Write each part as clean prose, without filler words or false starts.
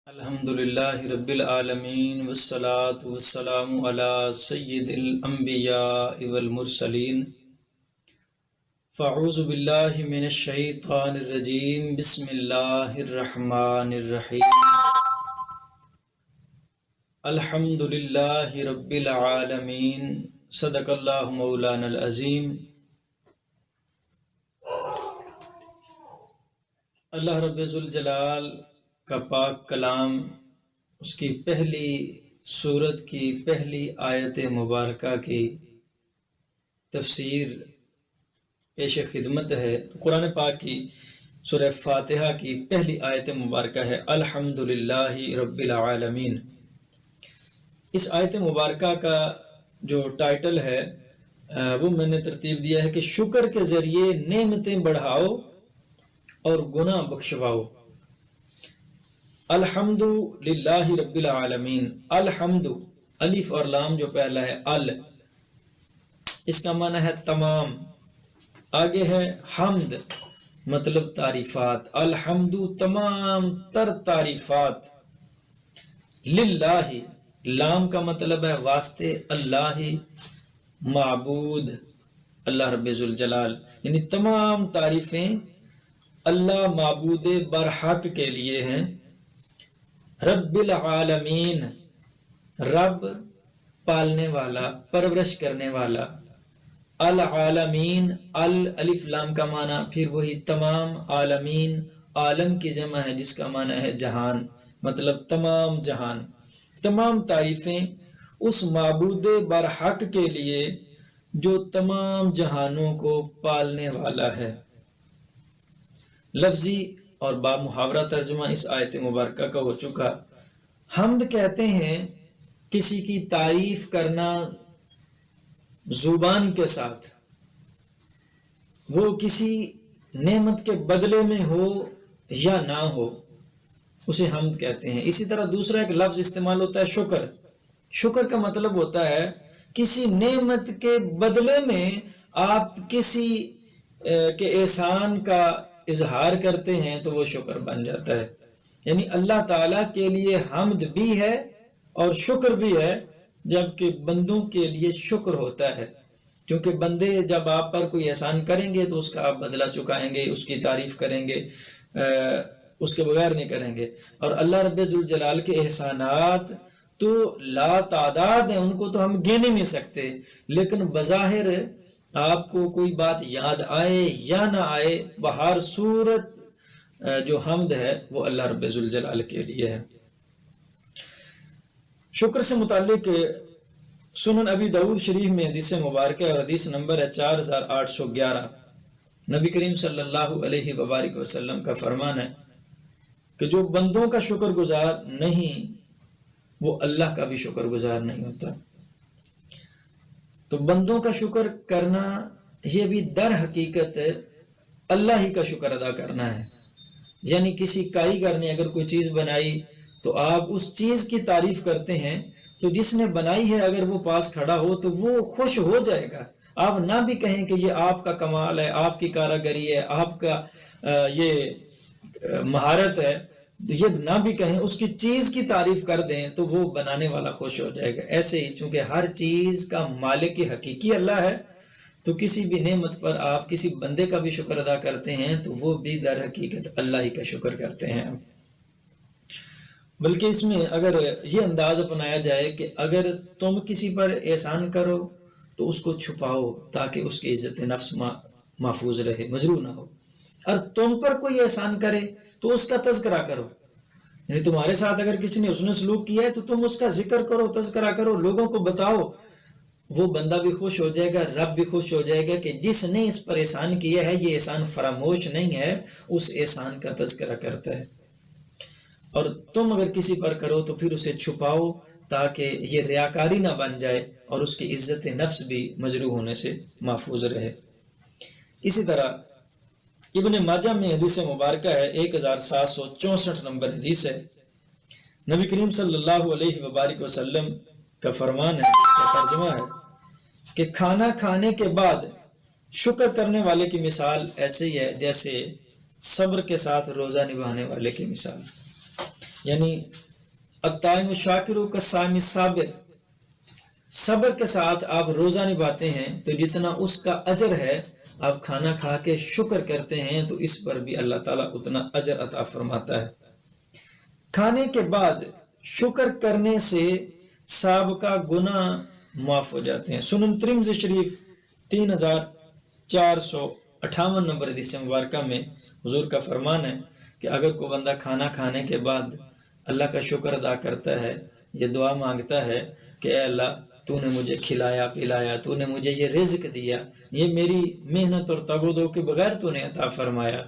الحمدللہ رب العالمین والصلاة والسلام علی سید الانبیاء والمرسلین فاعوذ باللہ من الشیطان الرجیم بسم اللہ الرحمن الرحیم الحمدللہ رب العالمین صدق اللہ مولانا العظیم۔ اللہ رب ذوالجلال کا پاک کلام، اس کی پہلی سورت کی پہلی آیت مبارکہ کی تفسیر پیش خدمت ہے۔ قرآن پاک کی سورہ فاتحہ کی پہلی آیت مبارکہ ہے الحمدللہ رب العالمین۔ اس آیت مبارکہ کا جو ٹائٹل ہے وہ میں نے ترتیب دیا ہے کہ شکر کے ذریعے نعمتیں بڑھاؤ اور گناہ بخشواؤ۔ الحمد للہ رب العالمین۔ الحمد، الف اور لام جو پہلا ہے اس کا معنی ہے تمام، آگے ہے حمد مطلب تعریفات، الحمد تمام تر تعریفات، للہ لام کا مطلب ہے واسطے اللہ، معبود اللہ رب ذوالجلال، یعنی تمام تعریفیں اللہ معبود برحق کے لیے ہیں۔ رب العالمین، رب پالنے والا، پرورش کرنے والا، العالمین، الف لام کا معنی پھر وہی تمام، عالمین عالم کی جمع ہے جس کا معنی ہے جہان، مطلب تمام جہان، تمام تعریفیں اس معبود برحق کے لیے جو تمام جہانوں کو پالنے والا ہے۔ لفظی اور با محاورہ ترجمہ اس آیت مبارکہ کا ہو چکا۔ حمد کہتے ہیں کسی کی تعریف کرنا زبان کے ساتھ، وہ کسی نعمت کے بدلے میں ہو یا نہ ہو، اسے حمد کہتے ہیں۔ اسی طرح دوسرا ایک لفظ استعمال ہوتا ہے شکر۔ شکر کا مطلب ہوتا ہے کسی نعمت کے بدلے میں آپ کسی کے احسان کا اظہار کرتے ہیں تو وہ شکر بن جاتا ہے۔ یعنی اللہ تعالیٰ کے لیے حمد بھی ہے اور شکر بھی ہے، جبکہ بندوں کے لیے شکر ہوتا ہے، کیونکہ بندے جب آپ پر کوئی احسان کریں گے تو اس کا آپ بدلہ چکائیں گے، اس کی تعریف کریں گے، اس کے بغیر نہیں کریں گے۔ اور اللہ رب ذوالجلال کے احسانات تو لا تعداد ہیں، ان کو تو ہم گن ہی نہیں سکتے، لیکن بظاہر آپ کو کوئی بات یاد آئے یا نہ آئے، بہر صورت جو حمد ہے وہ اللہ رب ذوالجلال کے لیے ہے۔ شکر سے متعلق سنن ابی داؤد شریف میں حدیث مبارکہ اور حدیث نمبر ہے 4811۔ نبی کریم صلی اللہ علیہ وآلہ وسلم کا فرمان ہے کہ جو بندوں کا شکر گزار نہیں وہ اللہ کا بھی شکر گزار نہیں ہوتا۔ تو بندوں کا شکر کرنا یہ بھی در حقیقت اللہ ہی کا شکر ادا کرنا ہے۔ یعنی کسی کاریگر نے اگر کوئی چیز بنائی تو آپ اس چیز کی تعریف کرتے ہیں، تو جس نے بنائی ہے اگر وہ پاس کھڑا ہو تو وہ خوش ہو جائے گا۔ آپ نہ بھی کہیں کہ یہ آپ کا کمال ہے، آپ کی کاریگری ہے، آپ کا یہ مہارت ہے، یہ نہ بھی کہیں، اس کی چیز کی تعریف کر دیں تو وہ بنانے والا خوش ہو جائے گا۔ ایسے ہی چونکہ ہر چیز کا مالک حقیقی اللہ ہے، تو کسی بھی نعمت پر آپ کسی بندے کا بھی شکر ادا کرتے ہیں تو وہ بھی در حقیقت اللہ ہی کا شکر کرتے ہیں۔ بلکہ اس میں اگر یہ انداز اپنایا جائے کہ اگر تم کسی پر احسان کرو تو اس کو چھپاؤ تاکہ اس کی عزت نفس محفوظ رہے، مجروح نہ ہو، اور تم پر کوئی احسان کرے تو اس کا تذکرہ کرو۔ یعنی تمہارے ساتھ اگر کسی نے حسن سلوک کیا ہے تو تم اس کا ذکر کرو، تذکرہ کرو، لوگوں کو بتاؤ، وہ بندہ بھی خوش ہو جائے گا، رب بھی خوش ہو جائے گا کہ جس نے اس پر احسان کیا ہے یہ احسان فراموش نہیں ہے، اس احسان کا تذکرہ کرتا ہے۔ اور تم اگر کسی پر کرو تو پھر اسے چھپاؤ تاکہ یہ ریاکاری نہ بن جائے اور اس کی عزت نفس بھی مجروح ہونے سے محفوظ رہے۔ اسی طرح ابن ماجہ میں حدیث مبارکہ ہے 1764 نمبر حدیث ہے۔ نبی کریم صلی اللہ علیہ وآلہ وسلم کا فرمان ہے، کا ترجمہ ہے کہ کھانا کھانے کے بعد شکر کرنے والے کی مثال ایسے ہی ہے جیسے صبر کے ساتھ روزہ نبھانے والے کی مثال۔ یعنی الطائم الشاکر کالصائم الصابر، صبر کے ساتھ آپ روزہ نبھاتے ہیں تو جتنا اس کا اجر ہے، آپ کھانا کھا کے شکر کرتے ہیں تو اس پر بھی اللہ تعالیٰ اتنا اجر عطا فرماتا ہے۔ کھانے کے بعد شکر کرنے سے سابقہ گناہ معاف ہو جاتے ہیں۔ سنن ترمذی شریف 3458 نمبر حدیث مبارکہ میں حضور کا فرمان ہے کہ اگر کوئی بندہ کھانا کھانے کے بعد اللہ کا شکر ادا کرتا ہے، یہ دعا مانگتا ہے کہ اے اللہ تو نے مجھے کھلایا پلایا، تو نے مجھے یہ رزق دیا، یہ میری محنت اور تگ و دو کے بغیر تو نے عطا فرمایا،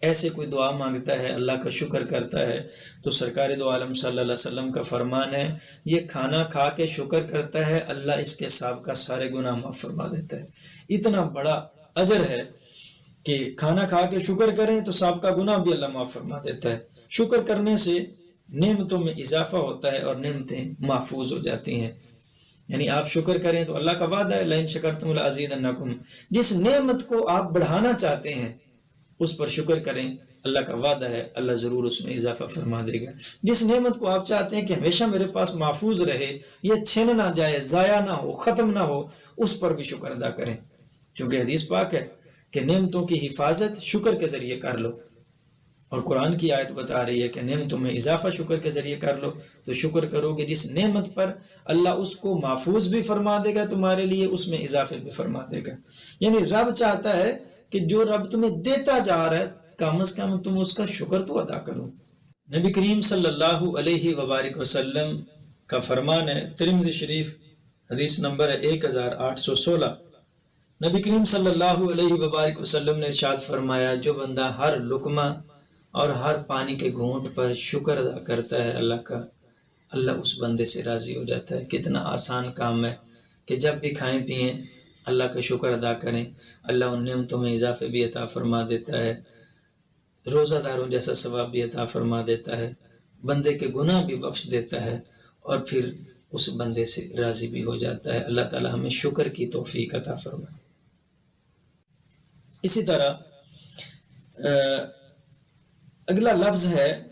ایسے کوئی دعا مانگتا ہے، اللہ کا شکر کرتا ہے، تو سرکار دو عالم صلی اللہ علیہ وسلم کا فرمان ہے یہ کھانا کھا کے شکر کرتا ہے، اللہ اس کے سابقہ سارے گناہ معاف فرما دیتا ہے۔ اتنا بڑا اجر ہے کہ کھانا کھا کے شکر کریں تو سابقہ گناہ بھی اللہ معاف فرما دیتا ہے۔ شکر کرنے سے نعمتوں میں اضافہ ہوتا ہے اور نعمتیں محفوظ ہو جاتی ہیں۔ یعنی آپ شکر کریں تو اللہ کا وعدہ ہے لئن شکرتم لازیدنکم، جس نعمت کو آپ بڑھانا چاہتے ہیں اس پر شکر کریں، اللہ کا وعدہ ہے اللہ ضرور اس میں اضافہ فرما دے گا۔ جس نعمت کو آپ چاہتے ہیں کہ ہمیشہ میرے پاس محفوظ رہے، یہ چھن نہ جائے، ضائع نہ ہو، ختم نہ ہو، اس پر بھی شکر ادا کریں، کیونکہ حدیث پاک ہے کہ نعمتوں کی حفاظت شکر کے ذریعے کر لو، اور قرآن کی آیت بتا رہی ہے کہ نعمتوں میں اضافہ شکر کے ذریعے کر لو۔ تو شکر کرو گے جس نعمت پر اللہ اس کو محفوظ بھی فرما دے گا تمہارے لیے، اس میں اضافے بھی فرما دے گا۔ یعنی رب چاہتا ہے کہ جو رب تمہیں دیتا جا رہا ہے کم از کم تم اس کا شکر تو ادا کرو۔ نبی کریم صلی اللہ علیہ وآلہ وسلم کا فرمان ہے، ترمذی شریف حدیث نمبر 1816، نبی کریم صلی اللہ علیہ وآلہ وسلم نے ارشاد فرمایا جو بندہ ہر لقمہ اور ہر پانی کے گھونٹ پر شکر ادا کرتا ہے اللہ کا، اللہ اس بندے سے راضی ہو جاتا ہے۔ کتنا آسان کام ہے کہ جب بھی کھائیں پئیں اللہ کا شکر ادا کریں، اللہ ان نعمتوں میں اضافے بھی عطا فرما دیتا ہے، روزہ داروں جیسا ثواب بھی عطا فرما دیتا ہے، بندے کے گناہ بھی بخش دیتا ہے، اور پھر اس بندے سے راضی بھی ہو جاتا ہے۔ اللہ تعالی ہمیں شکر کی توفیق عطا فرمائے۔ اسی طرح اگلا لفظ ہے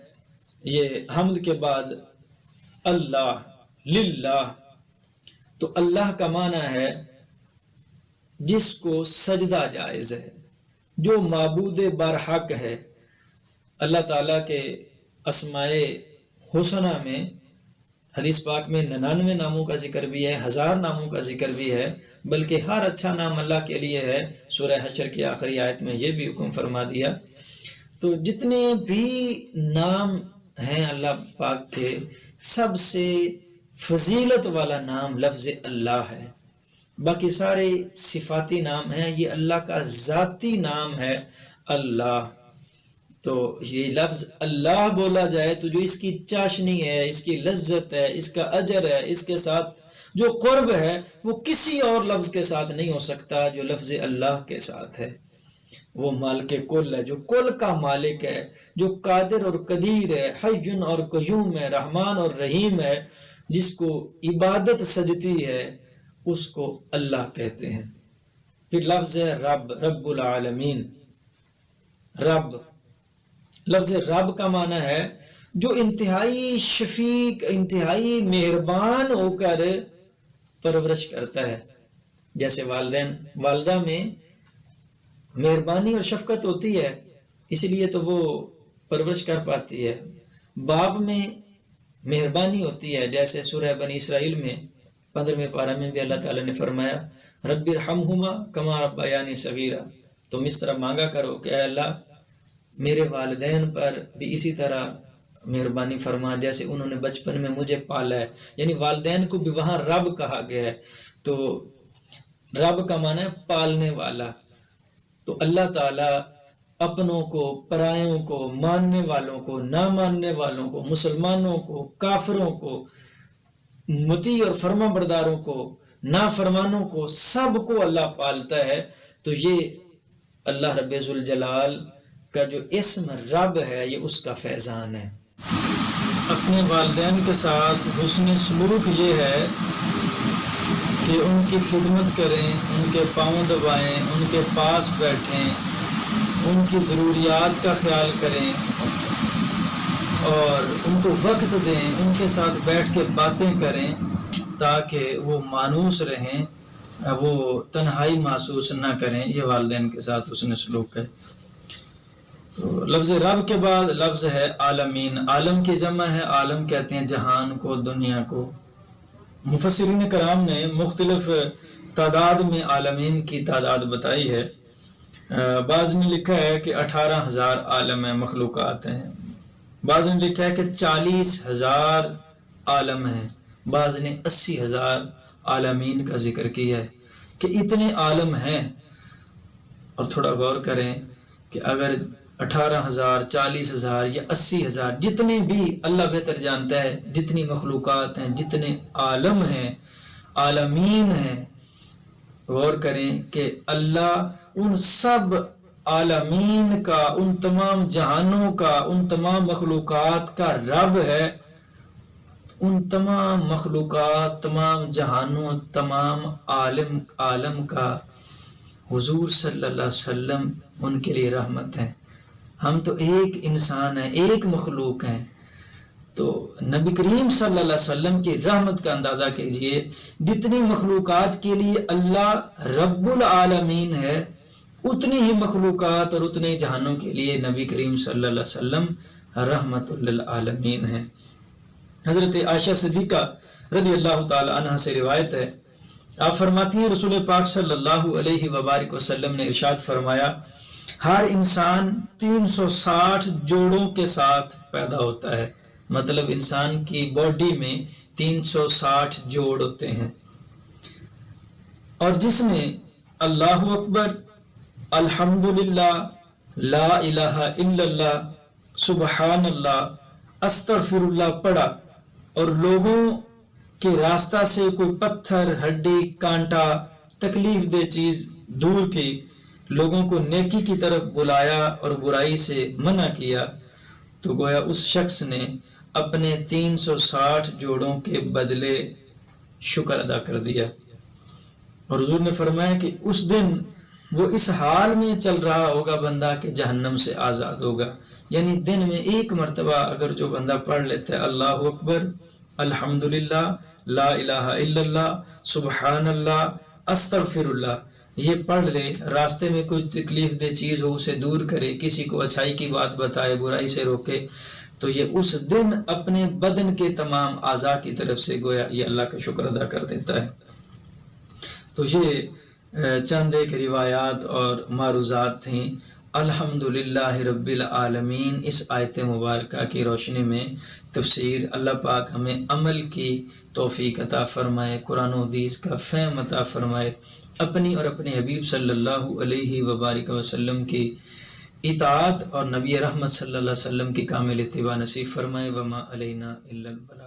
یہ حمد کے بعد اللہ، للہ، تو اللہ کا معنی ہے جس کو سجدہ جائز ہے، جو معبود برحق ہے۔ اللہ تعالیٰ کے اسماء حسنہ میں حدیث پاک میں 99 ناموں کا ذکر بھی ہے، 1000 ناموں کا ذکر بھی ہے، بلکہ ہر اچھا نام اللہ کے لیے ہے۔ سورہ حشر کی آخری آیت میں یہ بھی حکم فرما دیا۔ تو جتنے بھی نام ہیں اللہ پاک کے، سب سے فضیلت والا نام لفظ اللہ ہے، باقی سارے صفاتی نام ہیں، یہ اللہ کا ذاتی نام ہے اللہ۔ تو یہ لفظ اللہ بولا جائے تو جو اس کی چاشنی ہے، اس کی لذت ہے، اس کا اجر ہے، اس کے ساتھ جو قرب ہے وہ کسی اور لفظ کے ساتھ نہیں ہو سکتا جو لفظ اللہ کے ساتھ ہے۔ وہ مالک کل ہے، جو کل کا مالک ہے، جو قادر اور قدیر ہے، حی اور قیوم ہے، رحمان اور رحیم ہے، جس کو عبادت سجتی ہے اس کو اللہ کہتے ہیں۔ پھر لفظ ہے رب، رب العالمین، رب، لفظ رب کا معنی ہے جو انتہائی شفیق، انتہائی مہربان ہو کر پرورش کرتا ہے۔ جیسے والدین، والدہ میں مہربانی اور شفقت ہوتی ہے، اس لیے تو وہ پرورش کر پاتی ہے۔ باپ میں مہربانی ہوتی ہے، جیسے سورہ بنی اسرائیل میں 15ویں پارہ میں بھی اللہ تعالیٰ نے فرمایا رب ارحمہما کما ربیانی صغیرا، تم اس طرح مانگا کرو کہ اے اللہ میرے والدین پر بھی اسی طرح مہربانی فرما جیسے انہوں نے بچپن میں مجھے پالا ہے۔ یعنی والدین کو بھی وہاں رب کہا گیا ہے۔ تو رب کا معنی ہے پالنے والا۔ تو اللہ تعالیٰ اپنوں کو، پرایوں کو، ماننے والوں کو، نہ ماننے والوں کو، مسلمانوں کو، کافروں کو، مطیع اور فرما برداروں کو، نافرمانوں کو، سب کو اللہ پالتا ہے۔ تو یہ اللہ رب ذوالجلال کا جو اسم رب ہے یہ اس کا فیضان ہے۔ اپنے والدین کے ساتھ حسن سلوک یہ ہے کہ ان کی خدمت کریں، ان کے پاؤں دبائیں، ان کے پاس بیٹھیں، ان کی ضروریات کا خیال کریں، اور ان کو وقت دیں، ان کے ساتھ بیٹھ کے باتیں کریں تاکہ وہ مانوس رہیں، وہ تنہائی محسوس نہ کریں۔ یہ والدین کے ساتھ حسن سلوک ہے۔ تو لفظ رب کے بعد لفظ ہے عالمین۔ عالم کی جمع ہے، عالم کہتے ہیں جہان کو، دنیا کو۔ مفسرین کرام نے مختلف تعداد میں عالمین کی تعداد بتائی ہے۔ بعض نے لکھا ہے کہ 18,000 عالم ہیں، مخلوقات ہیں۔ بعض نے لکھا ہے کہ 40,000 عالم ہیں۔ بعض نے 80,000 عالمین کا ذکر کیا ہے کہ اتنے عالم ہیں۔ اور تھوڑا غور کریں کہ اگر 18,000 40,000 یا 80,000 جتنے بھی، اللہ بہتر جانتا ہے جتنی مخلوقات ہیں، جتنے عالم ہیں، عالمین ہیں، غور کریں کہ اللہ ان سب عالمین کا، ان تمام جہانوں کا، ان تمام مخلوقات کا رب ہے۔ ان تمام مخلوقات، تمام جہانوں، تمام عالم کا حضور صلی اللہ علیہ وسلم ان کے لیے رحمت ہے۔ ہم تو ایک انسان ہیں، ایک مخلوق ہیں، تو نبی کریم صلی اللہ علیہ وسلم کی رحمت کا اندازہ کیجئے۔ جتنی مخلوقات کے لیے اللہ رب العالمین ہے، اتنی ہی مخلوقات اور اتنے جہانوں کے لیے نبی کریم صلی اللہ علیہ وسلم رحمت للعالمین ہے۔ حضرت عائشہ صدیقہ رضی اللہ تعالی عنہ سے روایت ہے، آپ فرماتی ہیں رسول پاک صلی اللہ علیہ وبارک وسلم نے ارشاد فرمایا، ہر انسان 360 جوڑوں کے ساتھ پیدا ہوتا ہے۔ مطلب انسان کی باڈی میں 360 جوڑ ہوتے ہیں، اور جس نے اللہ اکبر، الحمدللہ، لا الہ الا اللہ، سبحان اللہ، استغفر اللہ پڑھا، اور لوگوں کے راستہ سے کوئی پتھر، ہڈی، کانٹا، تکلیف دہ چیز دور کی، لوگوں کو نیکی کی طرف بلایا اور برائی سے منع کیا، تو گویا اس شخص نے اپنے 360 جوڑوں کے بدلے شکر ادا کر دیا۔ اور حضور نے فرمایا کہ اس دن وہ اس حال میں چل رہا ہوگا بندہ کہ جہنم سے آزاد ہوگا۔ یعنی دن میں ایک مرتبہ اگر جو بندہ پڑھ لیتا ہے اللہ اکبر، الحمدللہ، لا الہ الا اللہ، سبحان اللہ، استغفر اللہ، یہ پڑھ لے، راستے میں کوئی تکلیف دہ چیز ہو اسے دور کرے، کسی کو اچھائی کی بات بتائے، برائی سے روکے، تو یہ اس دن اپنے بدن کے تمام اعضاء کی طرف سے گویا یہ اللہ کا شکر ادا کر دیتا ہے۔ تو یہ چند ایک روایات اور معروضات تھیں۔ الحمدللہ رب العالمین، اس آیت مبارکہ کی روشنی میں تفسیر، اللہ پاک ہمیں عمل کی توفیق عطا فرمائے، قرآن و حدیث کا فہم عطا فرمائے، اپنی اور اپنے حبیب صلی اللہ علیہ وبارک وسلم کی اطاعت اور نبی رحمت صلی اللہ علیہ وسلم کی کامل اتباع نصیب فرمائے۔ وما علینا الا البلاغ۔